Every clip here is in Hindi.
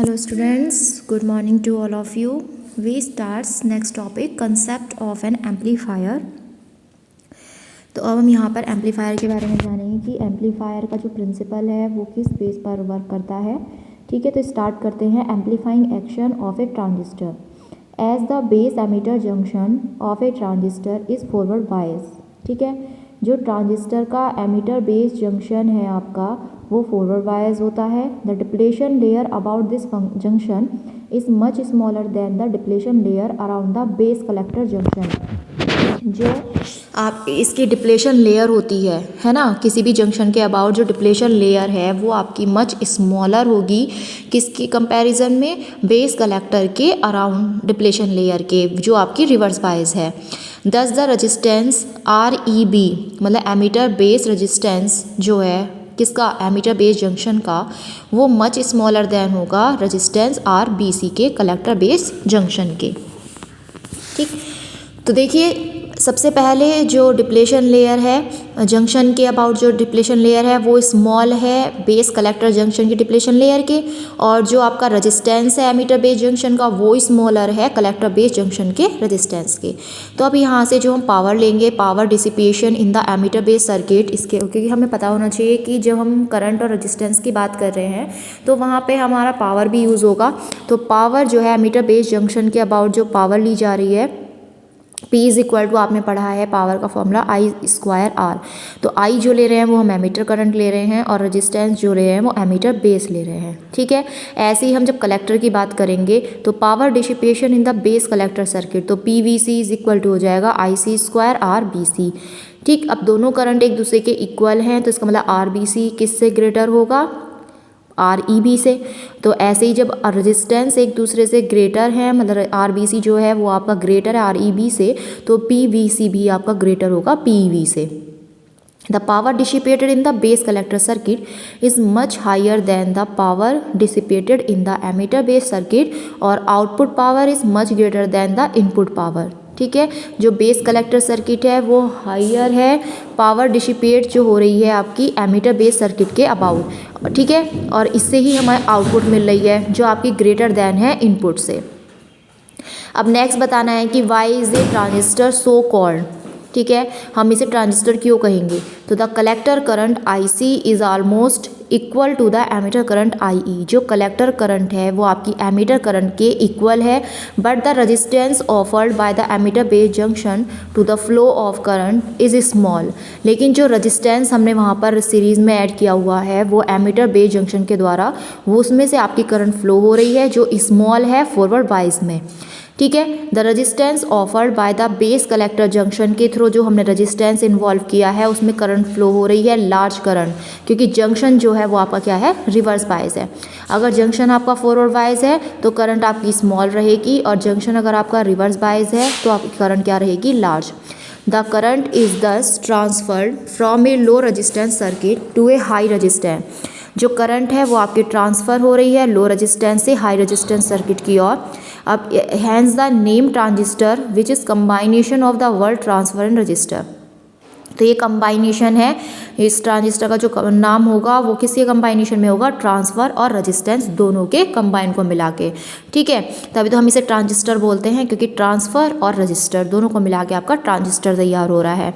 Hello students, good morning to all of you. We starts next topic concept of an amplifier. तो अब हम यहाँ पर एम्पलीफायर के बारे में जानेंगे कि एम्पलीफायर का जो प्रिंसिपल है वो किस बेस पर वर्क करता है। ठीक है, तो स्टार्ट करते हैं। Amplifying action of a transistor as the base emitter junction of a transistor is forward bias. ठीक है, जो ट्रांजिस्टर का एमीटर बेस जंक्शन है आपका वो फॉरवर्ड बायस होता है। The depletion layer about this junction is much smaller than the depletion layer around the base collector junction. जो आप इसकी डिप्लेशन लेयर होती है ना, किसी भी जंक्शन के अबाउट जो डिप्लेशन लेयर है वो आपकी मच स्मॉलर होगी किसकी कंपैरिजन में, बेस कलेक्टर के अराउंड डिप्लेशन लेयर के, जो आपकी रिवर्स बायस है। दस द रजिस्टेंस REB मतलब एमीटर बेस रजिस्टेंस जो है किसका, एमीटर बेस जंक्शन का, वो मच स्मॉलर देन होगा रजिस्टेंस RBC के, कलेक्टर बेस जंक्शन के। ठीक, तो देखिए सबसे पहले जो डिप्लेशन लेयर है जंक्शन के अबाउट, जो डिप्लेशन लेयर है वो स्मॉल है बेस कलेक्टर जंक्शन की डिप्लेशन लेयर के, और जो आपका रजिस्टेंस है एमीटर बेस जंक्शन का वो स्मॉलर है कलेक्टर बेस जंक्शन के रजिस्टेंस के। तो अब यहाँ से जो हम पावर लेंगे, power dissipation in the emitter base circuit, इसके क्योंकि हमें पता होना चाहिए कि जब हम करंट और रजिस्टेंस की बात कर रहे हैं तो वहाँ पर हमारा पावर भी यूज़ होगा। तो पावर जो है एमीटर बेस जंक्शन के अबाउट जो पावर ली जा रही है P इज़ इक्वल टू, आपने पढ़ा है पावर का फॉर्मूला I²R। तो I जो ले रहे हैं वो हम एमीटर करंट ले रहे हैं और रेजिस्टेंस जो ले रहे हैं वो एमीटर बेस ले रहे हैं। ठीक है, ऐसे ही हम जब कलेक्टर की बात करेंगे तो power dissipation in the base collector circuit, तो PVC इज़ इक्वल टू हो जाएगा IC²RBC। ठीक, अब दोनों करंट एक दूसरे के इक्वल हैं तो इसका मतलब RBC किससे ग्रेटर होगा, REB से। तो ऐसे ही जब रेजिस्टेंस एक दूसरे से ग्रेटर है, मतलब RBC जो है वो आपका ग्रेटर है REB से, तो PVC भी आपका ग्रेटर होगा PEV से। The power dissipated in the base collector circuit is much higher than the power dissipated in the emitter base circuit, और output power is much greater than the input power. ठीक है, जो बेस कलेक्टर सर्किट है वो हायर है पावर डिसिपेट जो हो रही है आपकी एमीटर बेस सर्किट के अबाउट। ठीक है, और इससे ही हमें आउटपुट मिल रही है जो आपकी ग्रेटर देन है इनपुट से। अब नेक्स्ट बताना है कि why is a transistor so called. ठीक है, हम इसे ट्रांजिस्टर क्यों कहेंगे, तो the collector current IC is almost equal to the emitter current IE। जो कलेक्टर करंट है वो आपकी एमीटर करंट के इक्वल है, but the resistance offered by the emitter base junction to the flow of current is small. लेकिन जो रेजिस्टेंस हमने वहाँ पर सीरीज़ में ऐड किया हुआ है वो एमीटर बेस जंक्शन के द्वारा, वो उसमें से आपकी करंट फ्लो हो रही है जो स्मॉल है फॉरवर्ड बायस में। ठीक है, the resistance offered by the base collector junction के थ्रू जो हमने रेजिस्टेंस इन्वॉल्व किया है उसमें करंट फ्लो हो रही है लार्ज करंट, क्योंकि जंक्शन जो है वो आपका क्या है, रिवर्स बायस है। अगर जंक्शन आपका फॉरवर्ड बायस है तो करंट आपकी स्मॉल रहेगी, और जंक्शन अगर आपका रिवर्स बायस है तो आपकी करंट क्या रहेगी, large. The current is thus transferred from a low resistance circuit to a high resistance. जो करंट है वो आपकी ट्रांसफ़र हो रही है लो रेजिस्टेंस से हाई रेजिस्टेंस सर्किट की ओर। अब hence the name transistor which is combination of the word transfer and resistor. तो ये कम्बाइनेशन है, इस ट्रांजिस्टर का जो नाम होगा वो किसके कम्बाइनेशन में होगा, ट्रांसफ़र और रेजिस्टेंस दोनों के कंबाइन को मिला के। ठीक है, तभी तो हम इसे ट्रांजिस्टर बोलते हैं, क्योंकि ट्रांसफ़र और रजिस्टर दोनों को मिला के आपका ट्रांजिस्टर तैयार हो रहा है।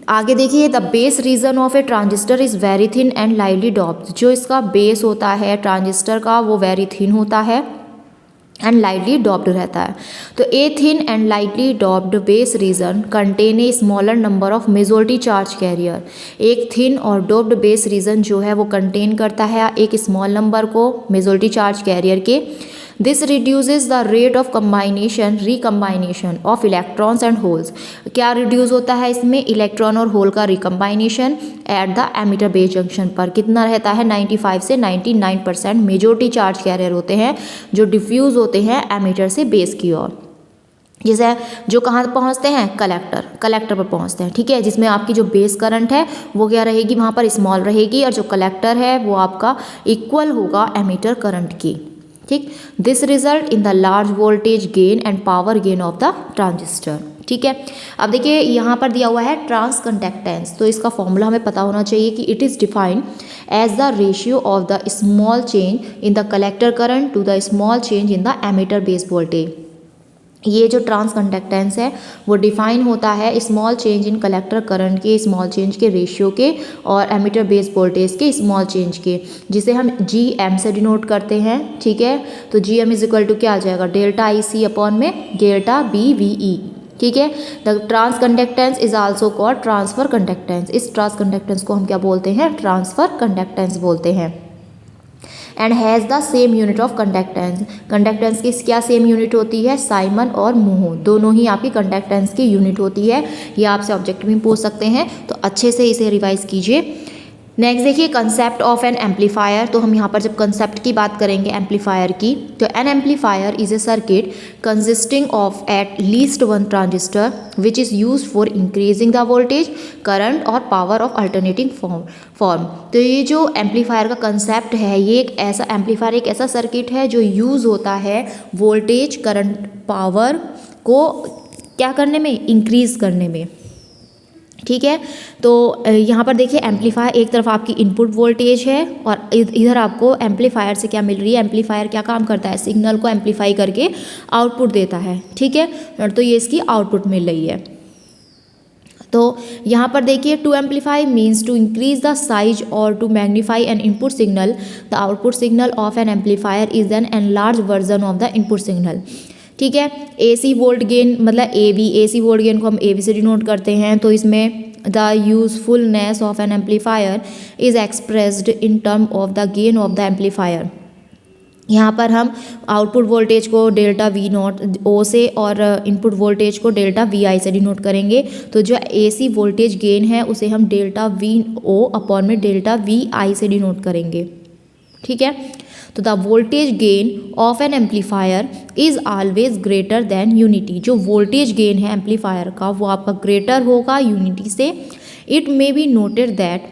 आगे देखिए, the base reason of a transistor is very thin and lightly doped. जो इसका बेस होता है ट्रांजिस्टर का वो वेरी थिन होता है एंड लाइटली डॉप्ड रहता है। तो a thin and lightly doped base region contain a smaller number of majority charge carrier. एक थिन और डॉप्ड बेस रीजन जो है वो कंटेन करता है एक स्मॉल नंबर को मेजॉरिटी चार्ज कैरियर के। This reduces the rate of combination recombination of electrons and holes. क्या रिड्यूस होता है इसमें, इलेक्ट्रॉन और होल का recombination at the emitter base junction पर कितना रहता है, 95 से 99% मेजॉरिटी चार्ज कैरियर होते हैं जो डिफ्यूज़ होते हैं एमीटर से बेस की ओर। जैसे जो कहाँ पहुँचते हैं, कलेक्टर पर पहुँचते हैं। ठीक है, जिसमें आपकी जो बेस करंट है वो क्या रहेगी, वहाँ पर स्मॉल रहेगी, और जो कलेक्टर है वो आपका इक्वल होगा एमीटर करंट की। ठीक, this result in the large voltage gain and power gain of the transistor. ठीक है। अब देखिए यहाँ पर दिया हुआ है ट्रांस कंडक्टेंस, तो इसका फॉर्मूला हमें पता होना चाहिए कि it is defined as the ratio of the small change in the collector current to the small change in the emitter base voltage. ये जो ट्रांस कंडक्टेंस है वो डिफाइन होता है small change in collector current के स्मॉल चेंज के रेशियो के और एमीटर बेस वोल्टेज के स्मॉल चेंज के, जिसे हम जी एम से डिनोट करते हैं। ठीक है, तो G M is equal to क्या आ जाएगा, डेल्टा आई सी अपॉन में डेल्टा बी वी ई। ठीक है, the transconductance is also called transfer conductance. इस ट्रांस कंडक्टेंस को हम क्या बोलते हैं, ट्रांसफर कंडक्टेंस बोलते हैं। And has the same unit of conductance. Conductance की क्या सेम यूनिट होती है, साइमन और मोह दोनों ही आपकी कंडक्टेंस की यूनिट होती है। ये आपसे ऑब्जेक्ट में पूछ सकते हैं, तो अच्छे से इसे रिवाइज कीजिए। नेक्स्ट देखिए कंसेप्ट ऑफ एन एम्पलीफायर। तो हम यहाँ पर जब कंसेप्ट की बात करेंगे एम्पलीफायर की, तो N amplifier is a circuit consisting of at least one transistor which is use for increasing the voltage, current और पावर ऑफ अल्टरनेटिंग फॉर्म। तो ये जो एम्पलीफायर का कंसेप्ट है, ये एक ऐसा एम्पलीफायर एक ऐसा सर्किट है जो यूज़ होता है वोल्टेज, करंट, पावर को क्या करने में, इंक्रीज करने में। ठीक है, तो यहाँ पर देखिए एम्पलीफायर एक तरफ आपकी इनपुट वोल्टेज है और इधर आपको एम्पलीफायर से क्या मिल रही है, एम्पलीफायर क्या काम करता है, सिग्नल को एम्पलीफाई करके आउटपुट देता है। ठीक है, तो ये इसकी आउटपुट मिल रही है। तो यहाँ पर देखिए to amplify means to increase the size और to magnify an input signal. The output signal of an amplifier is an enlarge version of the input signal. ठीक है, AC वोल्ट गेन मतलब AC वोल्ट गेन को हम AB से डिनोट करते हैं। तो इसमें the usefulness of an amplifier is expressed in term of the gain of the amplifier. यहाँ पर हम आउटपुट वोल्टेज को डेल्टा V नॉट O से और इनपुट वोल्टेज को डेल्टा VI से डिनोट करेंगे। तो जो AC वोल्टेज गेन है उसे हम डेल्टा VO अपॉन में डेल्टा VI से डिनोट करेंगे। ठीक है, तो the voltage gain of an amplifier is always greater than unity. जो वोल्टेज गेन है एम्पलीफायर का वो आपका ग्रेटर होगा यूनिटी से। It may be noted that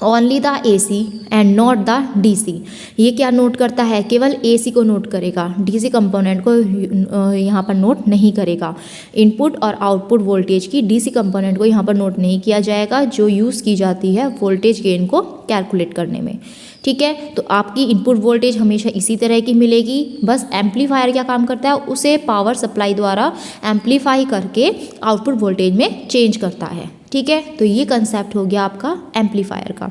only the AC and not the DC। ये क्या नोट करता है, केवल AC को नोट करेगा, DC कंपोनेंट को यहाँ पर नोट नहीं करेगा। इनपुट और आउटपुट वोल्टेज की DC कंपोनेंट को यहाँ पर नोट नहीं किया जाएगा, जो यूज़ की जाती है वोल्टेज गेन को कैलकुलेट करने में। ठीक है, तो आपकी इनपुट वोल्टेज हमेशा इसी तरह की मिलेगी। बस एम्पलीफायर क्या काम करता है, उसे पावर सप्लाई द्वारा एम्पलीफाई करके आउटपुट वोल्टेज में चेंज करता है। ठीक है, तो ये कंसेप्ट हो गया आपका एम्पलीफायर का।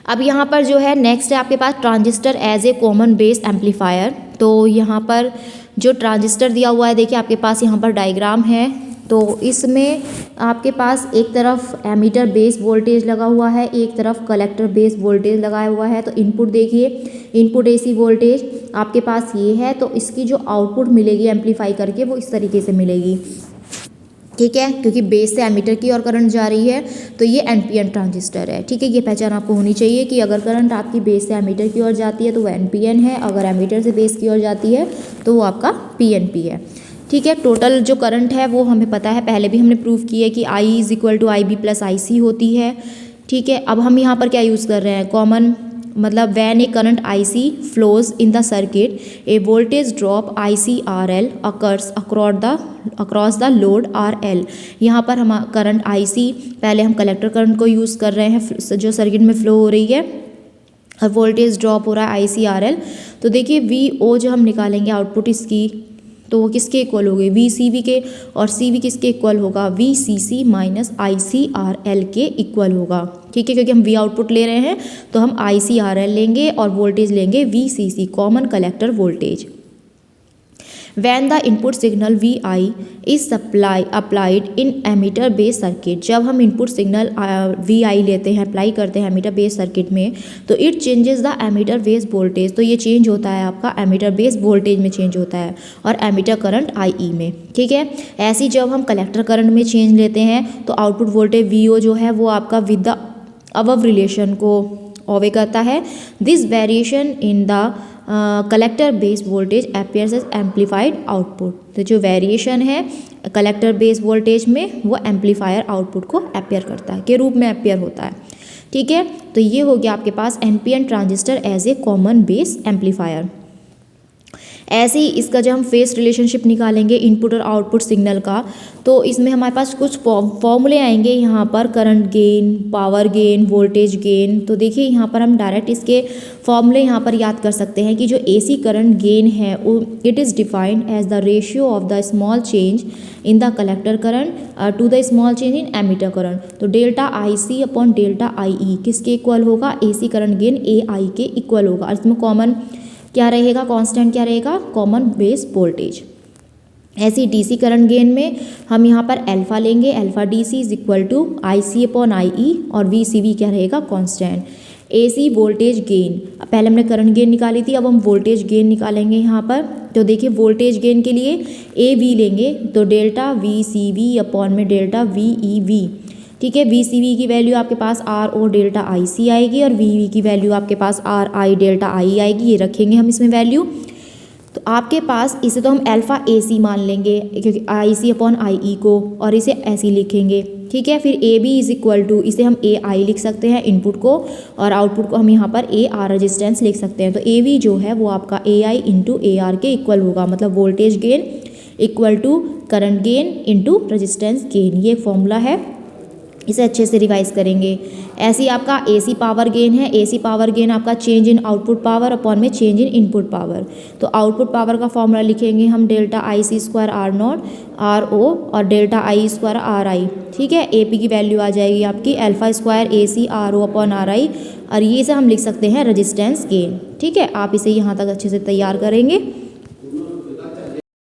अब यहाँ पर जो है नेक्स्ट है आपके पास transistor as a common base amplifier. तो यहाँ पर जो ट्रांजिस्टर दिया हुआ है, देखिए आपके पास यहाँ पर डायग्राम है। तो इसमें आपके पास एक तरफ एमीटर बेस वोल्टेज लगा हुआ है, एक तरफ कलेक्टर बेस वोल्टेज लगाया हुआ है। तो इनपुट देखिए, इनपुट AC वोल्टेज आपके पास ये है, तो इसकी जो आउटपुट मिलेगी एम्पलीफाई करके वो इस तरीके से मिलेगी। ठीक है, क्योंकि बेस से एमीटर की ओर करंट जा रही है, तो ये NPN ट्रांजिस्टर है। ठीक है, ये पहचान आपको होनी चाहिए कि अगर करंट आपकी बेस से एमीटर की ओर जाती है तो वो NPN है, अगर एमीटर से बेस की ओर जाती है तो वो आपका PNP है। ठीक है, टोटल जो करंट है वो हमें पता है, पहले भी हमने प्रूव की है कि I is equal to IB plus IC होती है। ठीक है, अब हम यहाँ पर क्या यूज़ कर रहे हैं, कॉमन मतलब when a current IC flows in the circuit A voltage drop ICRL occurs across the load RL। यहाँ पर हम करंट IC, पहले हम कलेक्टर करंट को यूज़ कर रहे हैं जो सर्किट में फ्लो हो रही है, और वोल्टेज ड्रॉप हो रहा है ICRL। तो देखिए VO जो हम निकालेंगे आउटपुट इसकी, तो वो किसके इक्वल होगी, VCB के, और CV किसके इक्वल होगा, VCC माइनस ICRL के इक्वल होगा। ठीक है, क्योंकि हम V आउटपुट ले रहे हैं तो हम ICRL लेंगे और वोल्टेज लेंगे VCC common collector voltage. When the input signal VI is applied in emitter based circuit, जब हम इनपुट सिग्नल VI लेते हैं, अप्लाई करते हैं एमीटर बेस सर्किट में, तो it changes the emitter base voltage. तो ये चेंज होता है आपका एमीटर बेस वोल्टेज में चेंज होता है और एमीटर करंट IE में। ठीक है, ऐसे ही जब हम कलेक्टर करंट में चेंज लेते हैं तो आउटपुट वोल्टेज VO जो है वो आपका विद द अबव रिलेशन को ओवे करता है। This variation in the collector base voltage appears as amplified output. तो जो वेरिएशन है कलेक्टर बेस वोल्टेज में वो एम्पलीफायर आउटपुट को अपेयर करता है, के रूप में अपेयर होता है। ठीक है, तो ये हो गया आपके पास NPN transistor as a common base amplifier. ऐसे ही इसका जब हम फेस रिलेशनशिप निकालेंगे इनपुट और आउटपुट सिग्नल का, तो इसमें हमारे पास कुछ फॉर्मूले आएंगे यहाँ पर, current gain, power gain, voltage gain. तो देखिए यहाँ पर हम डायरेक्ट इसके फॉर्मूले यहाँ पर याद कर सकते हैं कि जो एसी करंट गेन है वो it is defined as the ratio of the small change in the collector current to the small change in emitter current. तो delta I C upon delta I E किसके इक्वल होगा, AC current gain A I के इक्वल होगा। और इसमें कॉमन क्या रहेगा, कांस्टेंट क्या रहेगा, कॉमन बेस वोल्टेज। ऐसी डीसी करंट गेन में हम यहाँ पर अल्फा लेंगे, alpha DC is equal to I C upon I E, और वी सी वी क्या रहेगा, कांस्टेंट। एसी वोल्टेज गेन, पहले हमने करंट गेन निकाली थी, अब हम वोल्टेज गेन निकालेंगे यहाँ पर। तो देखिए वोल्टेज गेन के लिए ए वी लेंगे, तो delta V C V upon में डेल्टा वी ई वी। ठीक है, वी सी वी की वैल्यू आपके पास आर ओ डेल्टा आई सी आएगी, और वी वी की वैल्यू आपके पास आर आई डेल्टा आई आएगी। ये रखेंगे हम इसमें वैल्यू। तो आपके पास इसे तो हम अल्फा ए सी मान लेंगे क्योंकि आई सी अपॉन आई ई को, और इसे ऐसे लिखेंगे। ठीक है, फिर A B is equal to, इसे हम ए आई लिख सकते हैं इनपुट को, और आउटपुट को हम यहाँ पर ए आर रजिस्टेंस लिख सकते हैं। तो ए वी जो है वो आपका A I into A R के इक्वल होगा, मतलब voltage gain equal to current gain into resistance gain. ये फॉर्मूला है, इसे अच्छे से रिवाइज करेंगे। ऐसे ही आपका एसी पावर गेन है, एसी पावर गेन आपका change in output power upon में चेंज इन इनपुट पावर। तो आउटपुट पावर का फॉर्मूला लिखेंगे हम delta I C square R not R O, और delta I square are I. ठीक है, ए पी की वैल्यू आ जाएगी आपकी alpha square A C R O upon R I, और ये से हम लिख सकते हैं रजिस्टेंस गेन। ठीक है, आप इसे यहाँ तक अच्छे से तैयार करेंगे।